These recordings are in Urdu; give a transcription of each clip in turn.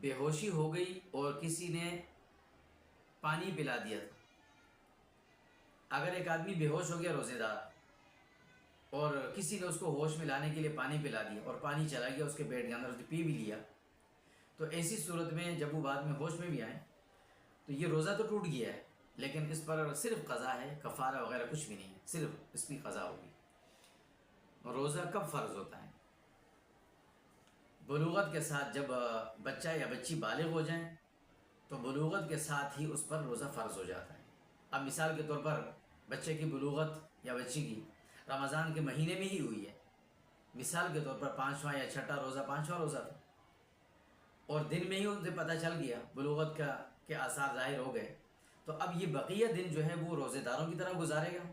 بے ہوشی ہو گئی اور کسی نے پانی پلا دیا تھا. اگر ایک آدمی بے ہوش ہو گیا روزے دار اور کسی نے اس کو ہوش میں لانے کے لیے پانی پلا دیا اور پانی چلا گیا اس کے پیٹ کے اندر، اس نے پی بھی لیا، تو ایسی صورت میں جب وہ بعد میں ہوش میں بھی آئے تو یہ روزہ تو ٹوٹ گیا ہے، لیکن اس پر صرف قضا ہے، کفارہ وغیرہ کچھ بھی نہیں ہے، صرف اس کی قضا ہوگی. روزہ کب فرض ہوتا ہے؟ بلوغت کے ساتھ. جب بچہ یا بچی بالغ ہو جائیں تو بلوغت کے ساتھ ہی اس پر روزہ فرض ہو جاتا ہے. اب مثال کے طور پر بچے کی بلوغت یا بچی کی رمضان کے مہینے میں ہی ہوئی ہے، مثال کے طور پر 5واں یا 6واں روزہ 5واں روزہ تھا، اور دن میں ہی ان سے پتہ چل گیا بلوغت کا کے آثار ظاہر ہو گئے، تو اب یہ بقیہ دن جو ہے وہ روزے داروں کی طرح گزارے گا.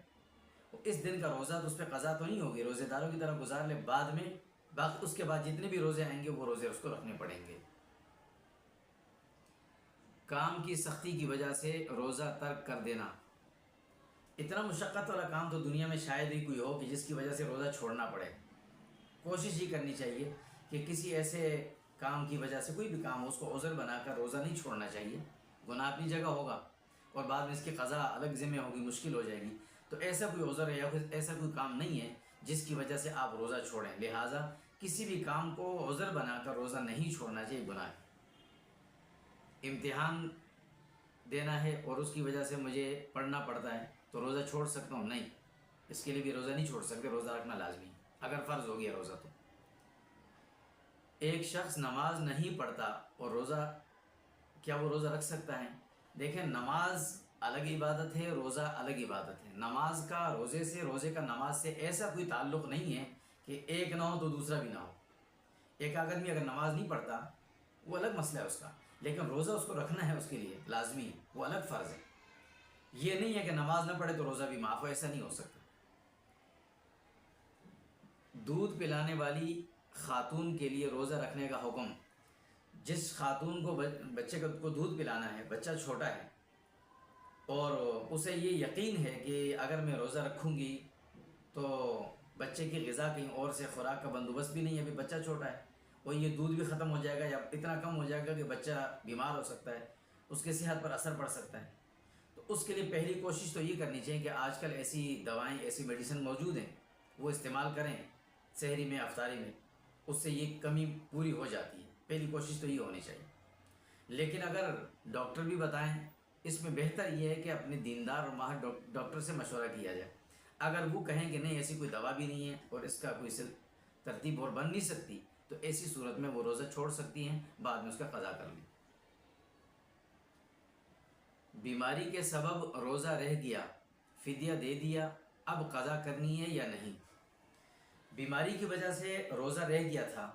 اس دن کا روزہ تو اس پہ قضا تو نہیں ہوگی، روزے داروں کی طرح گزار لے، بعد میں باقی اس کے بعد جتنے بھی روزے آئیں گے وہ روزے اس کو رکھنے پڑیں گے. کام کی سختی کی وجہ سے روزہ ترک کر دینا. اتنا مشقت والا کام تو دنیا میں شاید ہی کوئی ہو کہ جس کی وجہ سے روزہ چھوڑنا پڑے. کوشش یہ کرنی چاہیے کہ کسی ایسے کام کی وجہ سے، کوئی بھی کام ہو، اس کو عذر بنا کر روزہ نہیں چھوڑنا چاہیے. گناہ اپنی جگہ ہوگا اور بعد میں اس کی قضا الگ ذمہ ہوگی، مشکل ہو جائے گی. تو ایسا کوئی عذر ہے یا ایسا کوئی کام نہیں ہے جس کی وجہ سے آپ روزہ چھوڑیں. لہٰذا کسی بھی کام کو عذر بنا کر روزہ نہیں چھوڑنا چاہیے، گناہ ہے. امتحان دینا ہے اور اس کی وجہ سے مجھے پڑھنا پڑتا ہے تو روزہ چھوڑ سکتا ہوں؟ نہیں، اس کے لیے بھی روزہ نہیں چھوڑ سکتے، روزہ رکھنا لازمی ہے اگر فرض ہو گیا روزہ. تو ایک شخص نماز نہیں پڑھتا اور روزہ، کیا وہ روزہ رکھ سکتا ہے؟ دیکھیں، نماز الگ عبادت ہے، روزہ الگ عبادت ہے. نماز کا روزے سے، روزے کا نماز سے ایسا کوئی تعلق نہیں ہے کہ ایک نہ ہو تو دوسرا بھی نہ ہو. ایک آدمی اگر نماز نہیں پڑھتا وہ الگ مسئلہ ہے اس کا، لیکن روزہ اس کو رکھنا ہے، اس کے لیے لازمی ہے، وہ الگ فرض ہے. یہ نہیں ہے کہ نماز نہ پڑھے تو روزہ بھی معاف ہو، ایسا نہیں ہو سکتا. دودھ پلانے والی خاتون کے لیے روزہ رکھنے کا حکم. جس خاتون کو بچے کو دودھ پلانا ہے، بچہ چھوٹا ہے اور اسے یہ یقین ہے کہ اگر میں روزہ رکھوں گی تو بچے کی غذا کہیں اور سے خوراک کا بندوبست بھی نہیں ہے، ابھی بچہ چھوٹا ہے اور یہ دودھ بھی ختم ہو جائے گا یا اتنا کم ہو جائے گا کہ بچہ بیمار ہو سکتا ہے، اس کی صحت پر اثر پڑ سکتا ہے. تو اس کے لیے پہلی کوشش تو یہ کرنی چاہیے کہ آج کل ایسی دوائیں، ایسی میڈیسن موجود ہیں، وہ استعمال کریں سحری میں، افطاری میں، اس سے یہ کمی پوری ہو جاتی ہے. پہلی کوشش تو یہ ہونی چاہیے. لیکن اگر ڈاکٹر بھی بتائیں، اس میں بہتر یہ ہے کہ اپنے دیندار اور ماہر ڈاکٹر سے مشورہ کیا جائے. اگر وہ کہیں کہ نہیں ایسی کوئی دوا بھی نہیں ہے اور اس کا کوئی ترتیب اور بن نہیں سکتی، تو ایسی صورت میں وہ روزہ چھوڑ سکتی ہیں، بعد میں اس کا قضا کر لیں. بیماری کے سبب روزہ رہ گیا، فدیہ دے دیا، اب قضا کرنی ہے یا نہیں؟ بیماری کی وجہ سے روزہ رہ گیا تھا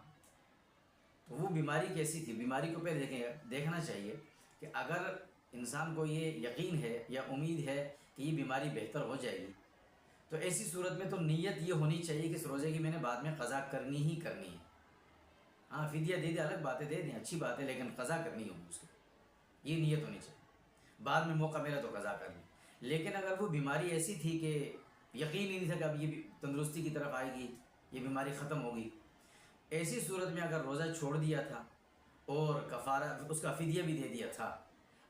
تو وہ بیماری کیسی تھی؟ بیماری کو پہلے دیکھنا چاہیے کہ اگر انسان کو یہ یقین ہے یا امید ہے کہ یہ بیماری بہتر ہو جائے گی، تو ایسی صورت میں تو نیت یہ ہونی چاہیے کہ اس روزے کی میں نے بعد میں قضا کرنی ہی کرنی ہے. ہاں، فدیہ دے دیں، الگ باتیں دے دیں، اچھی بات ہے، لیکن قضا کرنی ہوگی اس کی، یہ نیت ہونی چاہیے. بعد میں موقع ملا تو قضا کر لیں. لیکن اگر وہ بیماری ایسی تھی کہ یقین ہی نہیں تھا کہ اب یہ تندرستی کی طرف آئے گی، یہ بیماری ختم ہوگی، ایسی صورت میں اگر روزہ چھوڑ دیا تھا اور کفارہ اس کا فدیہ بھی دے دیا تھا،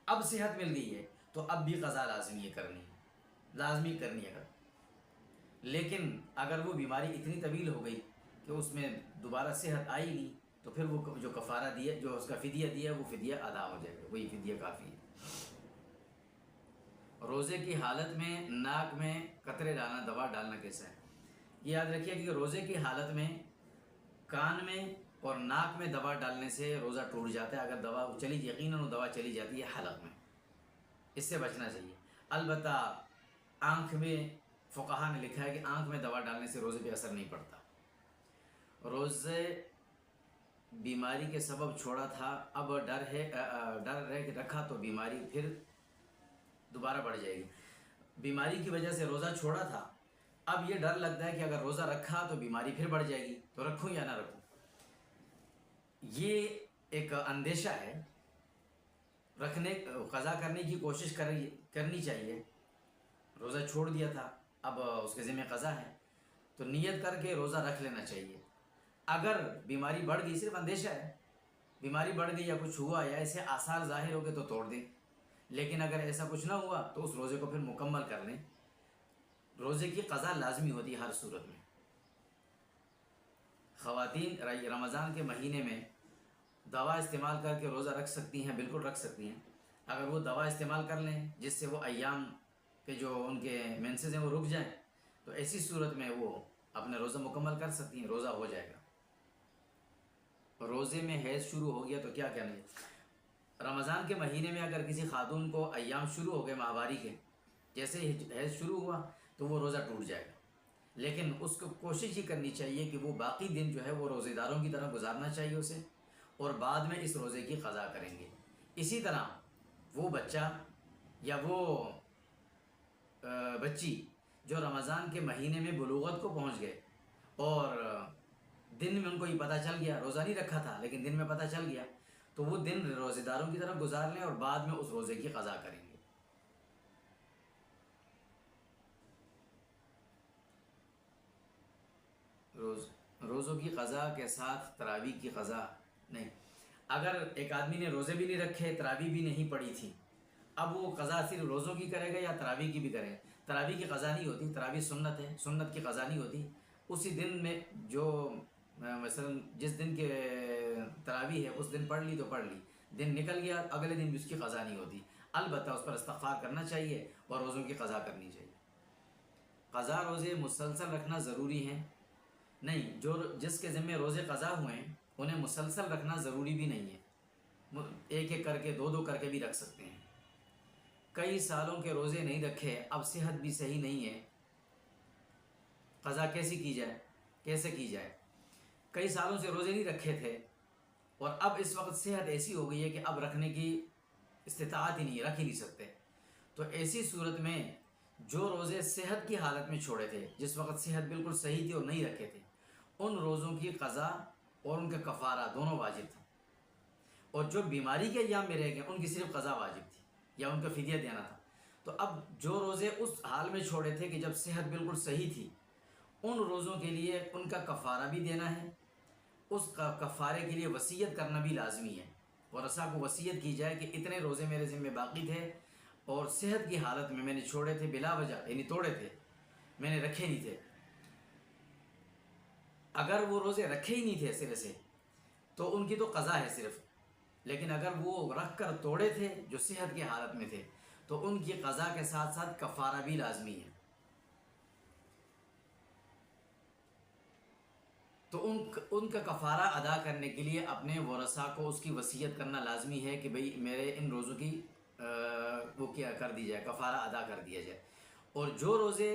اب صحت مل گئی ہے تو اب بھی قضا لازمی ہے، کرنی ہے، لازمی کرنی ہے. لیکن اگر وہ بیماری اتنی طویل ہو گئی کہ اس میں دوبارہ صحت آئی نہیں، تو پھر وہ جو کفارہ دیا، جو اس کا فدیہ دیا، وہ فدیہ ادا ہو جائے گا، وہی فدیہ کافی ہے. روزے کی حالت میں ناک میں قطرے ڈالنا، دوا ڈالنا کیسا ہے؟ یہ یاد رکھیے کہ روزے کی حالت میں کان میں اور ناک میں دوا ڈالنے سے روزہ ٹوٹ جاتا ہے. اگر دوا چلی، یقیناً وہ دوا چلی جاتی ہے حلق میں، اس سے بچنا چاہیے. البتہ آنکھ میں فقہا نے لکھا ہے کہ آنکھ میں دوا ڈالنے سے روزے پہ اثر نہیں پڑتا. روزے بیماری کے سبب چھوڑا تھا، اب ڈر رکھا تو بیماری پھر دوبارہ بڑھ جائے گی. بیماری کی وجہ سے روزہ چھوڑا تھا، اب یہ ڈر لگتا ہے کہ اگر روزہ رکھا تو بیماری پھر بڑھ جائے گی، تو رکھوں یا نہ رکھوں. یہ ایک اندیشہ ہے. قضا کرنے کی کوشش کرنی چاہیے. روزہ چھوڑ دیا تھا، اب اس کے ذمہ قضا ہے، تو نیت کر کے روزہ رکھ لینا چاہیے. اگر بیماری بڑھ گئی، صرف اندیشہ ہے، بیماری بڑھ گئی یا کچھ ہوا یا ایسے آثار ظاہر ہو گئے تو توڑ دیں، لیکن اگر ایسا کچھ نہ ہوا تو اس روزے کو پھر مکمل کر لیں۔ روزے کی قضا لازمی ہوتی ہے ہر صورت میں۔ خواتین رمضان کے مہینے میں دوا استعمال کر کے روزہ رکھ سکتی ہیں، بالکل رکھ سکتی ہیں۔ اگر وہ دوا استعمال کر لیں جس سے وہ ایام پہ جو ان کے مینسز ہیں وہ رک جائیں، تو ایسی صورت میں وہ اپنا روزہ مکمل کر سکتی ہیں، روزہ ہو جائے گا۔ روزے میں حیض شروع ہو گیا تو کیا کرنا ہے؟ رمضان کے مہینے میں اگر کسی خاتون کو ایام شروع ہو گئے ماہواری کے، جیسے ہی حیض شروع ہوا تو وہ روزہ ٹوٹ جائے گا، لیکن اس کو کوشش ہی کرنی چاہیے کہ وہ باقی دن جو ہے وہ روزے داروں کی طرح گزارنا چاہیے اسے، اور بعد میں اس روزے کی قضا کریں گے۔ اسی طرح وہ بچہ یا وہ بچی جو رمضان کے مہینے میں بلوغت کو پہنچ گئے اور دن میں ان کو یہ پتہ چل گیا، روزہ نہیں رکھا تھا لیکن دن میں پتہ چل گیا، تو وہ دن روزے داروں کی طرح گزار لیں اور بعد میں اس روزے کی قضا کریں گے۔ روزوں کی قضا کے ساتھ تراویح کی قضا نہیں۔ اگر ایک آدمی نے روزے بھی نہیں رکھے، تراویح بھی نہیں پڑھی تھی، اب وہ قضا صرف روزوں کی کرے گا یا تراویح کی بھی کرے گا؟ تراویح کی قضا نہیں ہوتی، تراویح سنت ہے، سنت کی قضا نہیں ہوتی۔ اسی دن میں جو مثلا جس دن کے تراویح ہے اس دن پڑھ لی تو پڑھ لی، دن نکل گیا اگلے دن بھی اس کی قضا نہیں ہوتی، البتہ اس پر استغفار کرنا چاہیے اور روزوں کی قضا کرنی چاہیے۔ قضا روزے مسلسل رکھنا ضروری ہے؟ نہیں، جس کے ذمہ روزے قضا ہوئے ہیں انہیں مسلسل رکھنا ضروری بھی نہیں ہے، ایک ایک کر کے دو کر کے بھی رکھ سکتے ہیں۔ کئی سالوں کے روزے نہیں رکھے، اب صحت بھی صحیح نہیں ہے، قضا کیسے کی جائے؟ کئی سالوں سے روزے نہیں رکھے تھے اور اب اس وقت صحت ایسی ہو گئی ہے کہ اب رکھنے کی استطاعت ہی نہیں، رکھ ہی نہیں سکتے، تو ایسی صورت میں جو روزے صحت کی حالت میں چھوڑے تھے، جس وقت صحت بالکل صحیح تھی اور نہیں رکھے تھے، ان روزوں کی قضا اور ان کا کفارہ دونوں واجب تھا، اور جو بیماری کے ایام میں رہ گئے ان کی صرف قضا واجب تھی یا ان کا فدیہ دینا تھا۔ تو اب جو روزے اس حال میں چھوڑے تھے کہ جب صحت بالکل صحیح تھی، ان روزوں کے لیے ان کا کفارہ بھی دینا ہے، اس کا کفارے کے لیے وصیت کرنا بھی لازمی ہے، ورثاء کو وصیت کی جائے کہ اتنے روزے میرے ذمہ باقی تھے اور صحت کی حالت میں نے چھوڑے تھے بلا وجہ، یعنی توڑے تھے، میں نے رکھے نہیں تھے۔ اگر وہ روزے رکھے ہی نہیں تھے سرے سے تو ان کی تو قضا ہے صرف، لیکن اگر وہ رکھ کر توڑے تھے جو صحت کی حالت میں تھے تو ان کی قضا کے ساتھ ساتھ کفارہ بھی لازمی ہے۔ تو ان کا کفارہ ادا کرنے کے لیے اپنے ورثاء کو اس کی وصیت کرنا لازمی ہے کہ بھئی میرے ان روزوں کی وہ کیا کر دی جائے، کفارہ ادا کر دیا جائے۔ اور جو روزے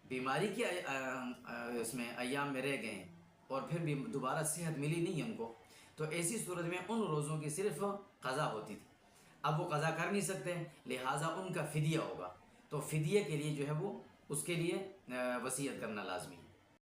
بیماری کے اس میں ایام میں رہ گئے ہیں اور پھر بھی دوبارہ صحت ملی نہیں ان کو، تو ایسی صورت میں ان روزوں کی صرف قضا ہوتی تھی، اب وہ قضا کر نہیں سکتے، لہٰذا ان کا فدیہ ہوگا، تو فدیے کے لیے جو ہے وہ اس کے لیے وصیت کرنا لازمی ہے۔